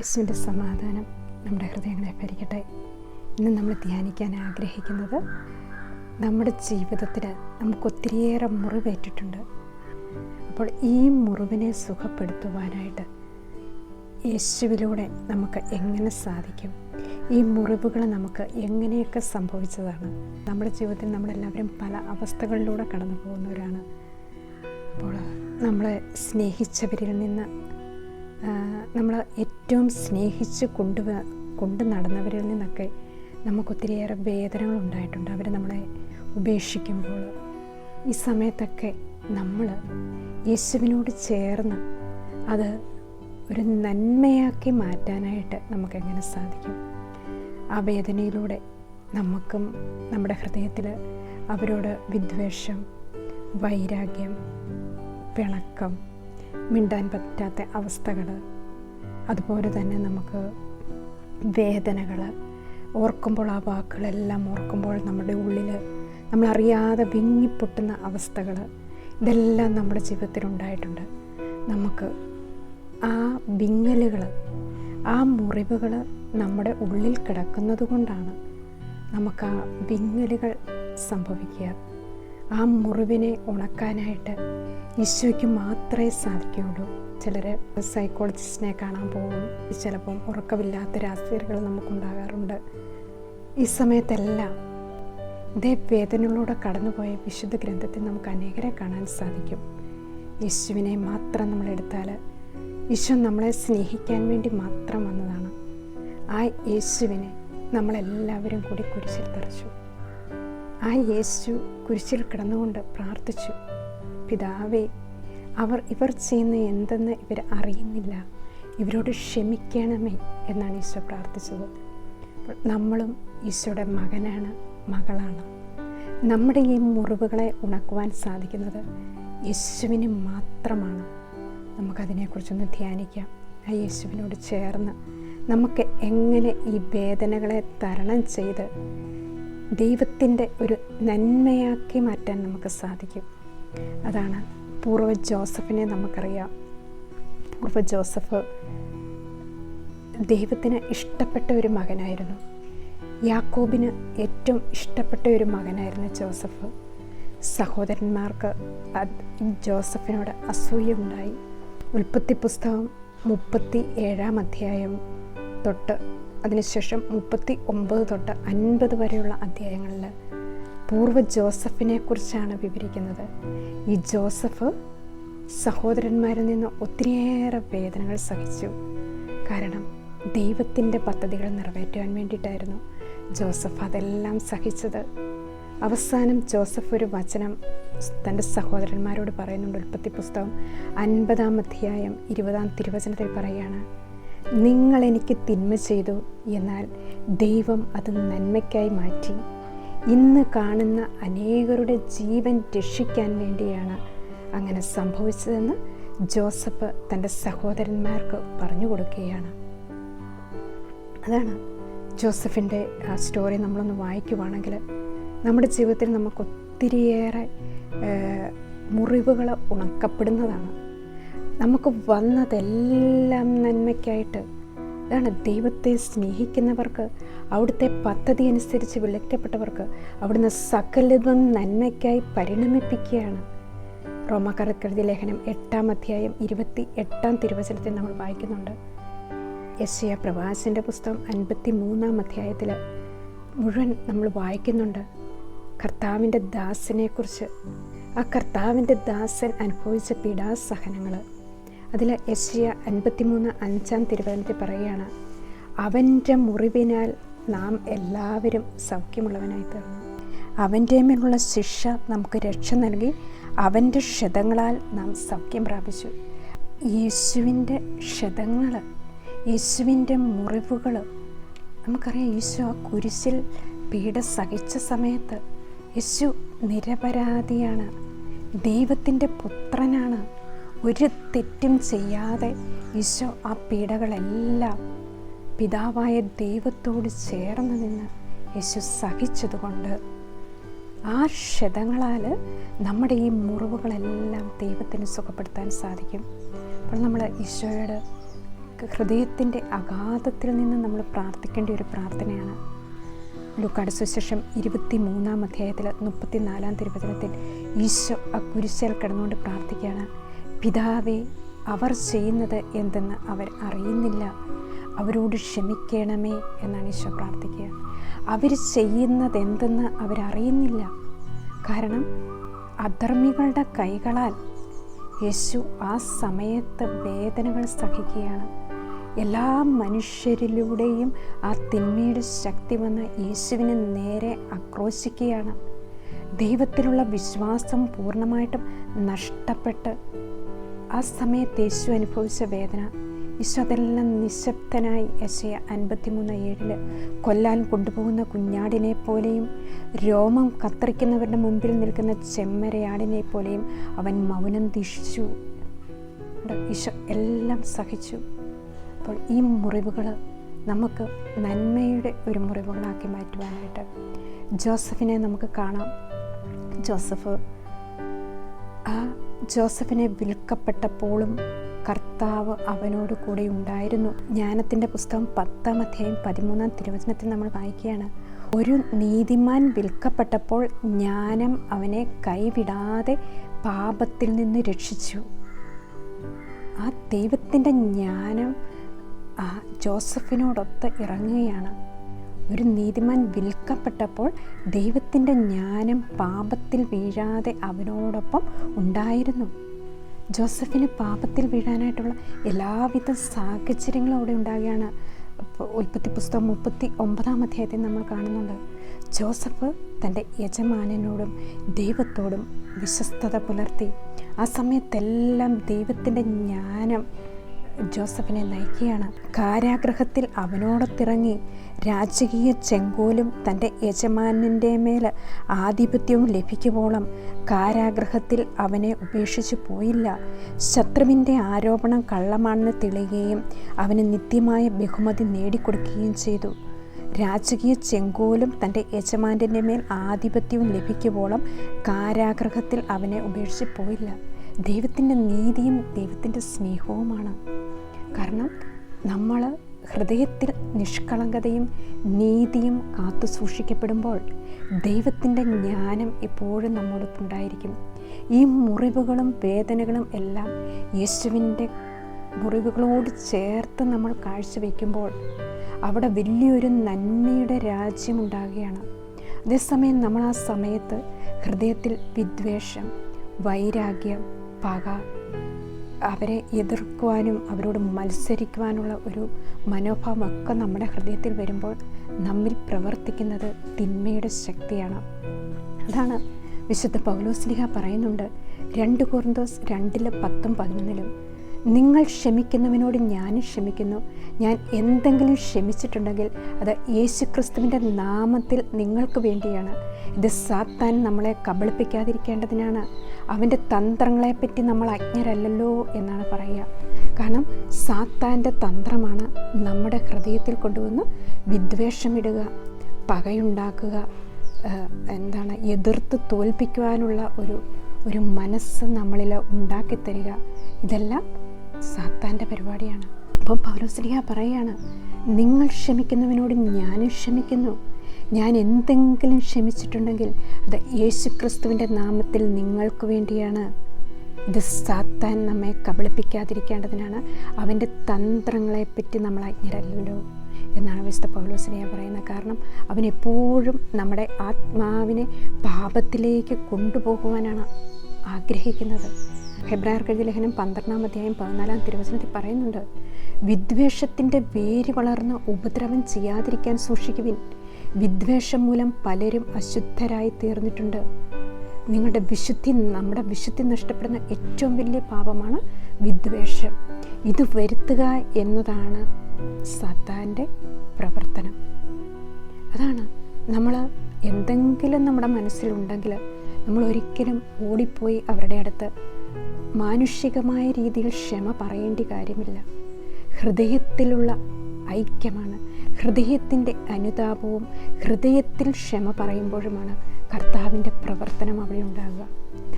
യേശുവിൻ്റെ സമാധാനം നമ്മുടെ ഹൃദയങ്ങളെ ഭരിക്കട്ടെ. ഇന്ന് നമ്മൾ ധ്യാനിക്കാൻ ആഗ്രഹിക്കുന്നത് നമ്മുടെ ജീവിതത്തിൽ നമുക്ക് ഒത്തിരിയേറെ മുറിവേറ്റിട്ടുണ്ട്. അപ്പോൾ ഈ മുറിവിനെ സുഖപ്പെടുത്തുവാനായിട്ട് യേശുവിലൂടെ നമുക്ക് എങ്ങനെ സാധിക്കും? ഈ മുറിവുകൾ നമുക്ക് എങ്ങനെയൊക്കെ സംഭവിച്ചതാണ്? നമ്മുടെ ജീവിതത്തിൽ നമ്മളെല്ലാവരും പല അവസ്ഥകളിലൂടെ കടന്നു പോകുന്നവരാണ്. അപ്പോൾ നമ്മളെ സ്നേഹിച്ചവരിൽ നിന്ന് നമ്മൾ ഏറ്റവും സ്നേഹിച്ച് കൊണ്ട് നടന്നവരിൽ നിന്നൊക്കെ നമുക്കൊത്തിരിയേറെ വേദനകളുണ്ടായിട്ടുണ്ട്. അവർ നമ്മളെ ഉപേക്ഷിക്കുമ്പോൾ ഈ സമയത്തൊക്കെ നമ്മൾ യേശുവിനോട് ചേർന്ന് അത് ഒരു നന്മയാക്കി മാറ്റാനായിട്ട് നമുക്കെങ്ങനെ സാധിക്കും? ആ വേദനയിലൂടെ നമുക്കും നമ്മുടെ ഹൃദയത്തിൽ അവരോട് വിദ്വേഷം, വൈരാഗ്യം, പിണക്കം, മിണ്ടാൻ പറ്റാത്ത അവസ്ഥകൾ, അതുപോലെ തന്നെ നമുക്ക് വേദനകൾ ഓർക്കുമ്പോൾ, ആ വാക്കുകളെല്ലാം ഓർക്കുമ്പോൾ നമ്മുടെ ഉള്ളിൽ നമ്മളറിയാതെ വിങ്ങിപ്പൊട്ടുന്ന അവസ്ഥകൾ, ഇതെല്ലാം നമ്മുടെ ജീവിതത്തിലുണ്ടായിട്ടുണ്ട്. നമുക്ക് ആ വിങ്ങലുകൾ, ആ മുറിവുകൾ നമ്മുടെ ഉള്ളിൽ കിടക്കുന്നത് കൊണ്ടാണ് നമുക്ക് ആ വിങ്ങലുകൾ സംഭവിക്കുക. ആ മുറിവിനെ ഉണക്കാനായിട്ട് ഈശോയ്ക്ക് മാത്രമേ സാധിക്കുകയുള്ളൂ. ചിലർ സൈക്കോളജിസ്റ്റിനെ കാണാൻ പോകും. ചിലപ്പം ഉറക്കമില്ലാത്ത രാത്രികൾ നമുക്കുണ്ടാകാറുണ്ട്. ഈ സമയത്തെല്ലാം ഇതേ വേദനകളിലൂടെ കടന്നുപോയ വിശുദ്ധ ഗ്രന്ഥത്തിൽ നമുക്ക് അനേകരെ കാണാൻ സാധിക്കും. യേശുവിനെ മാത്രം നമ്മളെടുത്താൽ ഈശോ നമ്മളെ സ്നേഹിക്കാൻ വേണ്ടി മാത്രം വന്നതാണ്. ആ യേശുവിനെ നമ്മളെല്ലാവരും കൂടി കുരിശിൽ തറച്ചു. ആ യേശു കുരിശിൽ കിടന്നുകൊണ്ട് പ്രാർത്ഥിച്ചു, പിതാവേ, ഇവർ ചെയ്യുന്ന എന്തെന്ന് ഇവർ അറിയുന്നില്ല, ഇവരോട് ക്ഷമിക്കണമേ എന്നാണ് ഈശോ പ്രാർത്ഥിച്ചത്. നമ്മളും ഈശോയുടെ മകനാണ്, മകളാണ്. നമ്മുടെ ഈ മുറിവുകളെ ഉണക്കുവാൻ സാധിക്കുന്നത് യേശുവിന് മാത്രമാണ്. നമുക്കതിനെക്കുറിച്ചൊന്ന് ധ്യാനിക്കാം. ആ യേശുവിനോട് ചേർന്ന് നമുക്ക് എങ്ങനെ ഈ വേദനകളെ തരണം ചെയ്ത് ദൈവത്തിൻ്റെ ഒരു നന്മയാക്കി മാറ്റാൻ നമുക്ക് സാധിക്കും. അതാണ് പൂർവ്വ ജോസഫിനെ നമുക്കറിയാം. പൂർവ്വ ജോസഫ് ദൈവത്തിന് ഇഷ്ടപ്പെട്ട ഒരു മകനായിരുന്നു. യാക്കോബിന് ഏറ്റവും ഇഷ്ടപ്പെട്ട ഒരു മകനായിരുന്നു ജോസഫ്. സഹോദരന്മാർക്ക് ജോസഫിനോട് അസൂയ ഉണ്ടായി. ഉൽപ്പത്തി പുസ്തകം 37 അധ്യായം തൊട്ട് അതിനുശേഷം 39 തൊട്ട് 50 വരെയുള്ള അധ്യായങ്ങളിൽ പൂർവ്വ ജോസഫിനെ കുറിച്ചാണ് വിവരിക്കുന്നത്. ഈ ജോസഫ് സഹോദരന്മാരിൽ നിന്ന് ഒത്തിരിയേറെ വേദനകൾ സഹിച്ചു. കാരണം ദൈവത്തിൻ്റെ പദ്ധതികൾ നിറവേറ്റാൻ വേണ്ടിയിട്ടായിരുന്നു ജോസഫ് അതെല്ലാം സഹിച്ചത്. അവസാനം ജോസഫ് ഒരു വചനം തൻ്റെ സഹോദരന്മാരോട് പറയുന്നുണ്ട്. ഉൽപ്പത്തി പുസ്തകം 50 അധ്യായം 20 തിരുവചനത്തിൽ പറയുകയാണ്, നിങ്ങളെനിക്ക് തിന്മ ചെയ്തു, എന്നാൽ ദൈവം അത് നന്മയ്ക്കായി മാറ്റി. ഇന്ന് കാണുന്ന അനേകരുടെ ജീവൻ രക്ഷിക്കാൻ വേണ്ടിയാണ് അങ്ങനെ സംഭവിച്ചതെന്ന് ജോസഫ് തൻ്റെ സഹോദരന്മാർക്ക് പറഞ്ഞു കൊടുക്കുകയാണ്. അതാണ് ജോസഫിൻ്റെ ആ സ്റ്റോറി നമ്മളൊന്ന് വായിക്കുവാണെങ്കിൽ നമ്മുടെ ജീവിതത്തിൽ നമുക്ക് ഒത്തിരിയേറെ മുറിവുകൾ ഉണക്കപ്പെടുന്നതാണ്. നമുക്ക് വന്നതെല്ലാം നന്മയ്ക്കായിട്ട്. അതാണ് ദൈവത്തെ സ്നേഹിക്കുന്നവർക്ക്, അവിടുത്തെ പദ്ധതി അനുസരിച്ച് വിളിക്കപ്പെട്ടവർക്ക് അവിടുന്ന് സകലതും നന്മയ്ക്കായി പരിണമിപ്പിക്കുകയാണ്. റോമാക്കാർക്കെഴുതിയ ലേഖനം 8 അധ്യായം 28 തിരുവചനത്തിൽ നമ്മൾ വായിക്കുന്നുണ്ട്. യെശയ്യാ പ്രവാചകൻ്റെ പുസ്തകം 53 അധ്യായത്തിൽ മുഴുവൻ നമ്മൾ വായിക്കുന്നുണ്ട് കർത്താവിൻ്റെ ദാസനെക്കുറിച്ച്. ആ കർത്താവിൻ്റെ ദാസൻ അനുഭവിച്ച പീഡാസഹനങ്ങൾ. അതിൽ യെശയ്യാ 53:5 തിരുവചനത്തിൽ പറയുകയാണ്, അവൻ്റെ മുറിവിനാൽ നാം എല്ലാവരും സൗഖ്യമുള്ളവനായി തീർന്നു. അവൻ്റെ മേലുള്ള ശിക്ഷ നമുക്ക് രക്ഷ നൽകി, അവൻ്റെ ക്ഷതങ്ങളാൽ നാം സൗഖ്യം പ്രാപിച്ചു. യേശുവിൻ്റെ ക്ഷതങ്ങൾ, യേശുവിൻ്റെ മുറിവുകൾ നമുക്കറിയാം. ഈശോ ആ കുരിശിൽ പീഡ സഹിച്ച സമയത്ത് യേശു നിരപരാധിയാണ്, ദൈവത്തിൻ്റെ പുത്രനാണ്. ഒരു തെറ്റും ചെയ്യാതെ ഈശോ ആ പീഡകളെല്ലാം പിതാവായ ദൈവത്തോട് ചേർന്ന് നിന്ന് യേശു സഹിച്ചതുകൊണ്ട് ആ ക്ഷതങ്ങളാൽ നമ്മുടെ ഈ മുറിവുകളെല്ലാം ദൈവത്തിന് സുഖപ്പെടുത്താൻ സാധിക്കും. അപ്പോൾ നമ്മൾ ഈശോയോട് ഹൃദയത്തിൻ്റെ അഗാധത്തിൽ നിന്ന് നമ്മൾ പ്രാർത്ഥിക്കേണ്ട ഒരു പ്രാർത്ഥനയാണ്. ലൂക്കായുടെ സുവിശേഷം 23-ാം അധ്യായത്തിൽ 34-ാം തിരുവചനത്തിൽ ഈശോ ആ കുരിശിൽ കിടന്നുകൊണ്ട് പ്രാർത്ഥിക്കുകയാണ്. പിതാവേ, അവർ ചെയ്യുന്നത് എന്തെന്ന് അവർ അറിയുന്നില്ല, അവരോട് ക്ഷമിക്കണമേ എന്നാണ് ഈശോ പ്രാർത്ഥിക്കുക. അവർ ചെയ്യുന്നത് എന്തെന്ന് അവരറിയുന്നില്ല. കാരണം അധർമ്മികളുടെ കൈകളാൽ യേശു ആ സമയത്ത് വേദനകൾ സഹിക്കുകയാണ്. എല്ലാ മനുഷ്യരിലൂടെയും ആ തിന്മയുടെ ശക്തി വന്ന് യേശുവിന് നേരെ ആക്രോശിക്കുകയാണ്. ദൈവത്തിലുള്ള വിശ്വാസം പൂർണ്ണമായിട്ടും നഷ്ടപ്പെട്ട് ആ സമയത്ത് യേശു അനുഭവിച്ച വേദന, യേശു അതെല്ലാം നിശബ്ദനായി യെശയ്യാ 53:7 കൊല്ലാൻ കൊണ്ടുപോകുന്ന കുഞ്ഞാടിനെ പോലെയും രോമം കത്തിരിക്കുന്നവരുടെ മുൻപിൽ നിൽക്കുന്ന ചെമ്മരയാടിനെ പോലെയും അവൻ മൗനം ദീക്ഷിച്ചു. ഈശോ എല്ലാം സഹിച്ചു. അപ്പോൾ ഈ മുറിവുകൾ നമുക്ക് നന്മയുടെ ഒരു മുറിവുകളാക്കി മാറ്റുവാനായിട്ട് ജോസഫിനെ നമുക്ക് കാണാം. ജോസഫിനെ വിൽക്കപ്പെട്ടപ്പോഴും കർത്താവ് അവനോട് കൂടെ ഉണ്ടായിരുന്നു. ജ്ഞാനത്തിൻ്റെ പുസ്തകം 10-ാം അധ്യായം 13-ാം തിരുവചനത്തിൽ നമ്മൾ വായിക്കുകയാണ്. ഒരു നീതിമാൻ വിൽക്കപ്പെട്ടപ്പോൾ ജ്ഞാനം അവനെ കൈവിടാതെ പാപത്തിൽ നിന്ന് രക്ഷിച്ചു. ആ ദൈവത്തിൻ്റെ ജ്ഞാനം ആ ജോസഫിനോടൊത്ത് ഇറങ്ങുകയാണ്. ഒരു നീതിമാൻ വിൽക്കപ്പെട്ടപ്പോൾ ദൈവത്തിൻ്റെ ജ്ഞാനം പാപത്തിൽ വീഴാതെ അവനോടൊപ്പം ഉണ്ടായിരുന്നു. ജോസഫിന് പാപത്തിൽ വീഴാനായിട്ടുള്ള എല്ലാവിധ സാഹചര്യങ്ങളും അവിടെ ഉണ്ടാകുകയാണ്. ഉൽപ്പത്തി പുസ്തകം 39-ാം അധ്യായത്തിൽ നമ്മൾ കാണുന്നുണ്ട്. ജോസഫ് തൻ്റെ യജമാനനോടും ദൈവത്തോടും വിശ്വസ്തത പുലർത്തി. ആ സമയത്തെല്ലാം ദൈവത്തിൻ്റെ ജ്ഞാനം ജോസഫിനെ നയിക്കുകയാണ്. കാരാഗൃഹത്തിൽ അവനോടൊത്തിറങ്ങി രാജകീയ ചെങ്കോലും തൻ്റെ യജമാനൻ്റെ മേൽ ആധിപത്യവും ലഭിക്കുവോളം കാരാഗൃഹത്തിൽ അവനെ ഉപേക്ഷിച്ചു പോയില്ല. ശത്രുവിൻ്റെ ആരോപണം കള്ളമാണെന്ന് തെളിയുകയും അവന് നിത്യമായ ബഹുമതി നേടിക്കൊടുക്കുകയും ചെയ്തു. രാജകീയ ചെങ്കോലും തൻ്റെ യജമാനൻ്റെ മേൽ ആധിപത്യവും ലഭിക്കുവോളം കാരാഗൃഹത്തിൽ അവനെ ഉപേക്ഷിച്ച് പോയില്ല. ദൈവത്തിൻ്റെ നീതിയും ദൈവത്തിൻ്റെ സ്നേഹവുമാണ്. കാരണം നമ്മൾ ഹൃദയത്തിൽ നിഷ്കളങ്കതയും നീതിയും കാത്തു സൂക്ഷിക്കപ്പെടുമ്പോൾ ദൈവത്തിൻ്റെ ജ്ഞാനം എപ്പോഴും നമ്മോടൊപ്പുണ്ടായിരിക്കും. ഈ മുറിവുകളും വേദനകളും എല്ലാം യേശുവിൻ്റെ മുറിവുകളോട് ചേർത്ത് നമ്മൾ കാഴ്ചവെക്കുമ്പോൾ അവിടെ വലിയൊരു നന്മയുടെ രാജ്യം ഉണ്ടാകുകയാണ്. അതേസമയം നമ്മൾ ആ സമയത്ത് ഹൃദയത്തിൽ വിദ്വേഷം, വൈരാഗ്യം, പക, അവരെ എതിർക്കുവാനും അവരോട് മത്സരിക്കുവാനുള്ള ഒരു മനോഭാവമൊക്കെ നമ്മുടെ ഹൃദയത്തിൽ വരുമ്പോൾ നമ്മിൽ പ്രവർത്തിക്കുന്നത് തിന്മയുടെ ശക്തിയാണ്. അതാണ് വിശുദ്ധ പൗലോസ്ലീഹ പറയുന്നുണ്ട് 2 കൊരിന്തോസ് 2:10-11 നിങ്ങൾ ക്ഷമിക്കുന്നവനോട് ഞാനും ക്ഷമിക്കുന്നു. ഞാൻ എന്തെങ്കിലും ക്ഷമിച്ചിട്ടുണ്ടെങ്കിൽ അത് യേശുക്രിസ്തുവിൻ്റെ നാമത്തിൽ നിങ്ങൾക്ക് വേണ്ടിയാണ്. ഇത് സാത്താൻ നമ്മളെ കബളിപ്പിക്കാതിരിക്കേണ്ടതിനാണ്. അവൻ്റെ തന്ത്രങ്ങളെപ്പറ്റി നമ്മൾ അജ്ഞരല്ലല്ലോ എന്നാണ് പറയുക. കാരണം സാത്താൻ്റെ തന്ത്രമാണ് നമ്മുടെ ഹൃദയത്തിൽ കൊണ്ടുവന്ന് വിദ്വേഷമിടുക, പകയുണ്ടാക്കുക, എതിർത്ത് തോൽപ്പിക്കുവാനുള്ള ഒരു മനസ്സ് നമ്മളിൽ ഉണ്ടാക്കിത്തരിക. ഇതെല്ലാം സാത്താൻ്റെ പരിപാടിയാണ്. അപ്പം പൗലോസ്ലീഹ പറയുകയാണ്, നിങ്ങൾ ക്ഷമിക്കുന്നവനോട് ഞാനും ക്ഷമിക്കുന്നു. ഞാൻ എന്തെങ്കിലും ക്ഷമിച്ചിട്ടുണ്ടെങ്കിൽ അത് യേശുക്രിസ്തുവിൻ്റെ നാമത്തിൽ നിങ്ങൾക്ക് വേണ്ടിയാണ്. ഇത് സാത്താൻ നമ്മെ കബളിപ്പിക്കാതിരിക്കേണ്ടതിനാണ്. അവൻ്റെ തന്ത്രങ്ങളെപ്പറ്റി നമ്മൾ അജ്ഞരല്ലല്ലോ എന്നാണ് വിശുദ്ധ പൗലോസ്ലീഹ പറയുന്നത്. കാരണം അവനെപ്പോഴും നമ്മുടെ ആത്മാവിനെ പാപത്തിലേക്ക് കൊണ്ടുപോകുവാനാണ് ആഗ്രഹിക്കുന്നത്. ഹെബ്രായർക്കെഴുതിയ ലേഖനം 12-ാം അധ്യായം 14-ാം തിരുവചനത്തിൽ പറയുന്നുണ്ട്, വിദ്വേഷത്തിൻ്റെ വേര് വളർന്ന് ഉപദ്രവം ചെയ്യാതിരിക്കാൻ സൂക്ഷിക്കുവിൻ. വിദ്വേഷം മൂലം പലരും അശുദ്ധരായി തീർന്നിട്ടുണ്ട്. നമ്മുടെ വിശുദ്ധി നഷ്ടപ്പെടുന്ന ഏറ്റവും വലിയ പാപമാണ് വിദ്വേഷം. ഇത് വരുത്തുക എന്നതാണ് സാത്താൻ്റെ പ്രവർത്തനം. അതാണ് നമ്മൾ എന്തെങ്കിലും നമ്മുടെ മനസ്സിലുണ്ടെങ്കിൽ നമ്മൾ ഒരിക്കലും ഓടിപ്പോയി അവരുടെ അടുത്ത് മാനുഷികമായ രീതിയിൽ ക്ഷമ പറയേണ്ട കാര്യമില്ല. ഹൃദയത്തിലുള്ള ഐക്യമാണ്, ഹൃദയത്തിൻ്റെ അനുതാപവും ഹൃദയത്തിൽ ക്ഷമ പറയുമ്പോഴുമാണ് കർത്താവിൻ്റെ പ്രവർത്തനം അവിടെ ഉണ്ടാകുക.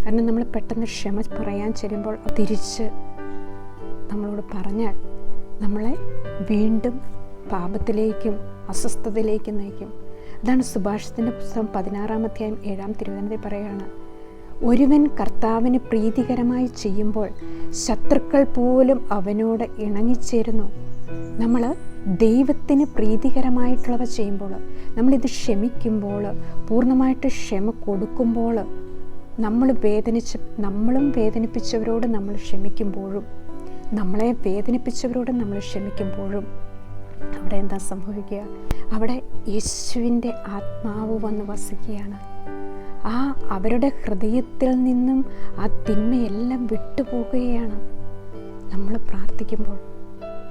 കാരണം നമ്മൾ പെട്ടെന്ന് ക്ഷമ പറയാൻ ചെല്ലുമ്പോൾ തിരിച്ച് നമ്മളോട് പറഞ്ഞാൽ നമ്മളെ വീണ്ടും പാപത്തിലേക്കും അസ്വസ്ഥതയിലേക്കും നയിക്കും. അതാണ് സുഭാഷിതത്തിൻ്റെ പുസ്തകം 16-ാം അധ്യായം 7-ാം തിരുവചനത്തിൽ പറയുകയാണ്, ഒരുവൻ കർത്താവിന് പ്രീതികരമായി ചെയ്യുമ്പോൾ ശത്രുക്കൾ പോലും അവനോട് ഇണങ്ങിച്ചേരുന്നു. നമ്മൾ ദൈവത്തിന് പ്രീതികരമായിട്ടുള്ളവ ചെയ്യുമ്പോൾ, നമ്മളിത് ക്ഷമിക്കുമ്പോൾ, പൂർണ്ണമായിട്ട് ക്ഷമ കൊടുക്കുമ്പോൾ, നമ്മളും വേദനിപ്പിച്ചവരോട് നമ്മൾ ക്ഷമിക്കുമ്പോഴും, നമ്മളെ വേദനിപ്പിച്ചവരോട് നമ്മൾ ക്ഷമിക്കുമ്പോഴും അവിടെ എന്താ സംഭവിക്കുക? അവിടെ യേശുവിൻ്റെ ആത്മാവ് വന്ന് വസിക്കുകയാണ്. അവരുടെ ഹൃദയത്തിൽ നിന്നും ആ തിന്മയെല്ലാം വിട്ടുപോകുകയാണ് നമ്മൾ പ്രാർത്ഥിക്കുമ്പോൾ.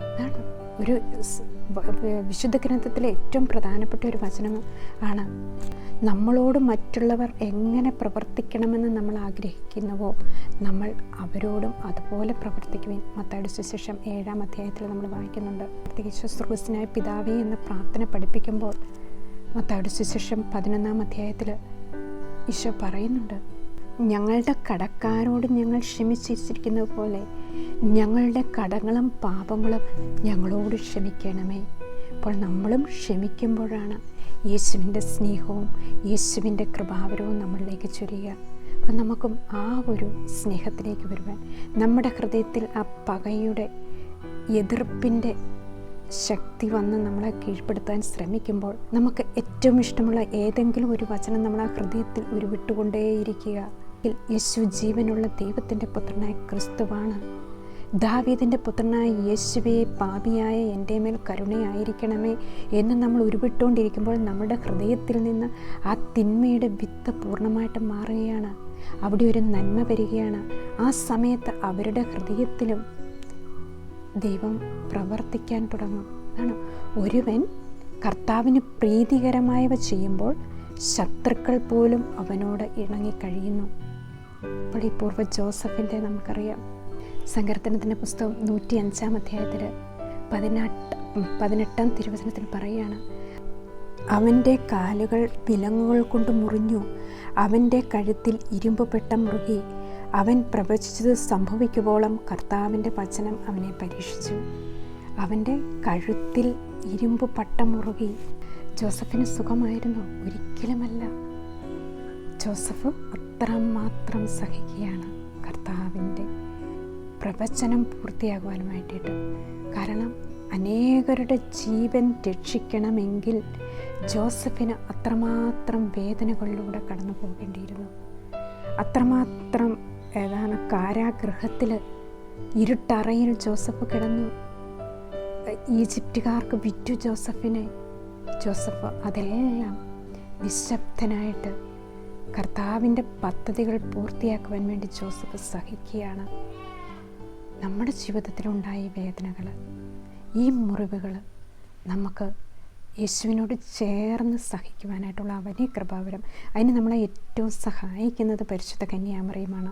അതാണ് ഒരു വിശുദ്ധ ഗ്രന്ഥത്തിലെ ഏറ്റവും പ്രധാനപ്പെട്ട ഒരു വചനം ആണ്, നമ്മളോട് മറ്റുള്ളവർ എങ്ങനെ പ്രവർത്തിക്കണമെന്ന് നമ്മൾ ആഗ്രഹിക്കുന്നുവോ നമ്മൾ അവരോടും അതുപോലെ പ്രവർത്തിക്കുവിൻ. മത്തായിയുടെ സുവിശേഷം 7-ാം അധ്യായത്തിൽ നമ്മൾ വായിക്കുന്നുണ്ട്. പ്രത്യേകിച്ച് സ്വർഗ്ഗസ്ഥനായ പിതാവേ എന്ന പ്രാർത്ഥന പഠിപ്പിക്കുമ്പോൾ മത്തായിയുടെ സുവിശേഷം 11-ാം അധ്യായത്തിൽ ഈശോ പറയുന്നുണ്ട്, ഞങ്ങളുടെ കടക്കാരോട് ഞങ്ങൾ ക്ഷമിച്ചിരിക്കുന്നത് പോലെ ഞങ്ങളുടെ കടങ്ങളും പാപങ്ങളും ഞങ്ങളോട് ക്ഷമിക്കണമേ. അപ്പോൾ നമ്മളും ക്ഷമിക്കുമ്പോഴാണ് യേശുവിൻ്റെ സ്നേഹവും യേശുവിൻ്റെ കൃപാവരവും നമ്മളിലേക്ക് ചൊരിയുക. അപ്പം നമുക്കും ആ ഒരു സ്നേഹത്തിലേക്ക് വരുവാൻ, നമ്മുടെ ഹൃദയത്തിൽ ആ പകയുടെ എതിർപ്പിൻ്റെ ശക്തി വന്ന് നമ്മളെ കീഴ്പ്പെടുത്താൻ ശ്രമിക്കുമ്പോൾ നമുക്ക് ഏറ്റവും ഇഷ്ടമുള്ള ഏതെങ്കിലും ഒരു വചനം നമ്മൾ ആ ഹൃദയത്തിൽ ഉരുവിട്ടുകൊണ്ടേയിരിക്കുക. യേശു ജീവനുള്ള ദൈവത്തിൻ്റെ പുത്രനായ ക്രിസ്തുവാണ്. ദാവീദിൻ്റെ പുത്രനായ യേശുവേ, പാപിയായ എൻ്റെ മേൽ കരുണയായിരിക്കണമേ എന്ന് നമ്മൾ ഉരുവിട്ടുകൊണ്ടിരിക്കുമ്പോൾ നമ്മുടെ ഹൃദയത്തിൽ നിന്ന് ആ തിന്മയുടെ വിത്ത് പൂർണ്ണമായിട്ടും മാറുകയാണ്. അവിടെ ഒരു നന്മ വരികയാണ്. ആ സമയത്ത് അവരുടെ ഹൃദയത്തിലും ദൈവം പ്രവർത്തിക്കാൻ തുടങ്ങും. അതാണ്, ഒരുവൻ കർത്താവിന് പ്രീതികരമായവ ചെയ്യുമ്പോൾ ശത്രുക്കൾ പോലും അവനോട് ഇണങ്ങിക്കഴിയുന്നു. അപ്പോൾ ഈ പൂർവ്വ ജോസഫിൻ്റെ നമുക്കറിയാം, സങ്കീർത്തനത്തിൻ്റെ പുസ്തകം 105-ാം അധ്യായത്തിൽ 18-ാം തിരുവചനത്തിൽ പറയുകയാണ്, അവൻ്റെ കാലുകൾ വിലങ്ങുകൾ കൊണ്ട് മുറിഞ്ഞു, അവൻ്റെ കഴുത്തിൽ ഇരുമ്പ് പെട്ട മുറുകി, അവൻ പ്രവചിച്ചത് സംഭവിക്കുവോളം കർത്താവിൻ്റെ വചനം അവനെ പരീക്ഷിച്ചു. അവൻ്റെ കഴുത്തിൽ ഇരുമ്പ് പട്ടം മുറുകി. ജോസഫിന് സുഖമായിരുന്നു? ഒരിക്കലുമല്ല. ജോസഫ് അത്രമാത്രം സഹിക്കുകയാണ് കർത്താവിൻ്റെ പ്രവചനം പൂർത്തിയാകുവാൻ വേണ്ടിയിട്ട്. കാരണം അനേകരുടെ ജീവൻ രക്ഷിക്കണമെങ്കിൽ ജോസഫിന് അത്രമാത്രം വേദനകളിലൂടെ കടന്നു പോകേണ്ടിയിരുന്നു. അത്രമാത്രം കാരാഗൃഹത്തിൽ ഇരുട്ടറയിൽ ജോസഫ് കിടന്നു. ഈജിപ്തുകാർക്ക് വിറ്റു ജോസഫിനെ. ജോസഫ് അതെല്ലാം നിശബ്ദനായിട്ട് കർത്താവിൻ്റെ പദ്ധതികൾ പൂർത്തിയാക്കുവാൻ വേണ്ടി ജോസഫ് സഹിക്കുകയാണ്. നമ്മുടെ ജീവിതത്തിലുണ്ടായ വേദനകൾ, ഈ മുറിവുകൾ നമുക്ക് യേശുവിനോട് ചേർന്ന് സഹിക്കുവാനായിട്ടുള്ള അവനെ കൃപാവരം, അതിന് നമ്മളെ ഏറ്റവും സഹായിക്കുന്നത് പരിശുദ്ധ കന്യാമറിയമാണ്.